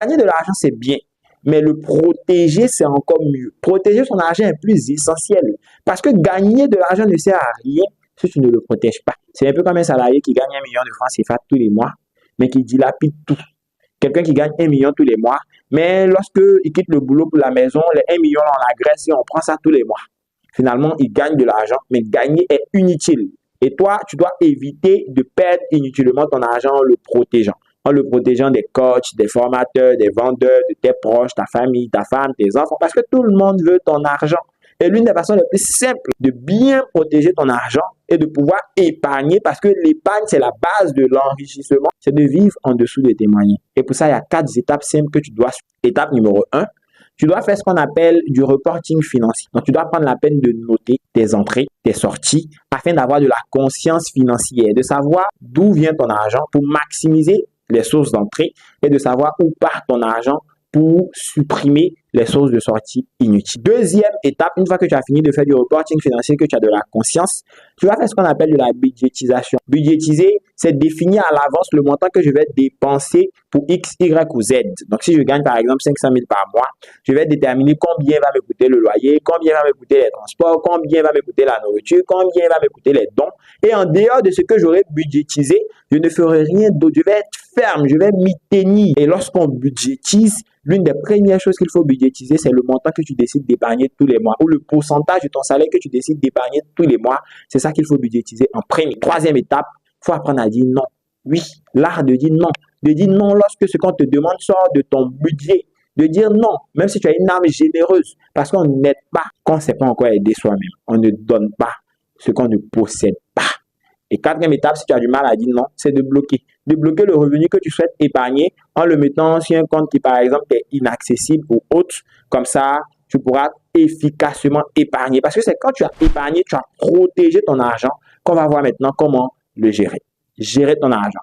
Gagner de l'argent, c'est bien, mais le protéger, c'est encore mieux. Protéger son argent est plus essentiel parce que gagner de l'argent ne sert à rien si tu ne le protèges pas. C'est un peu comme un salarié qui gagne 1 million de francs CFA tous les mois, mais qui dilapide tout. Quelqu'un qui gagne 1 million tous les mois, mais lorsqu'il quitte le boulot pour la maison, les 1 million, on l'engraisse et on prend ça tous les mois. Finalement, il gagne de l'argent, mais gagner est inutile. Et toi, tu dois éviter de perdre inutilement ton argent en le protégeant. En le protégeant des coachs, des formateurs, des vendeurs, de tes proches, ta famille, ta femme, tes enfants, parce que tout le monde veut ton argent. Et l'une des façons les plus simples de bien protéger ton argent et de pouvoir épargner, parce que l'épargne, c'est la base de l'enrichissement, c'est de vivre en dessous de tes moyens. Et pour ça, il y a 4 étapes simples que tu dois suivre. Étape numéro 1, tu dois faire ce qu'on appelle du reporting financier. Donc, tu dois prendre la peine de noter tes entrées, tes sorties, afin d'avoir de la conscience financière, de savoir d'où vient ton argent pour maximiser les sources d'entrée et de savoir où part ton argent pour supprimer les sources de sortie inutiles. Deuxième étape, une fois que tu as fini de faire du reporting financier, que tu as de la conscience, tu vas faire ce qu'on appelle de la budgétisation. Budgétiser, c'est définir à l'avance le montant que je vais dépenser pour X, Y ou Z. Donc, si je gagne par exemple 500 000 par mois, je vais déterminer combien va me coûter le loyer, combien va me coûter les transports, combien va me coûter la nourriture, combien va me coûter les dons. Et en dehors de ce que j'aurai budgétisé, je ne ferai rien d'autre. Je vais être ferme, je vais m'y tenir. Et lorsqu'on budgétise, l'une des premières choses qu'il faut budgétiser, c'est le montant que tu décides d'épargner tous les mois ou le pourcentage de ton salaire que tu décides d'épargner tous les mois. C'est ça qu'il faut budgétiser en premier. Troisième étape, il faut apprendre à dire non. Oui, l'art de dire non. De dire non lorsque ce qu'on te demande sort de ton budget. De dire non, même si tu as une âme généreuse, parce qu'on n'aide pas quand on ne sait pas encore aider soi-même. On ne donne pas ce qu'on ne possède pas. Et quatrième étape, si tu as du mal à dire non, c'est de bloquer. De bloquer le revenu que tu souhaites épargner en le mettant sur un compte qui, par exemple, est inaccessible ou autre. Comme ça, tu pourras efficacement épargner. Parce que c'est quand tu as épargné, tu as protégé ton argent qu'on va voir maintenant comment le gérer. Gérer ton argent.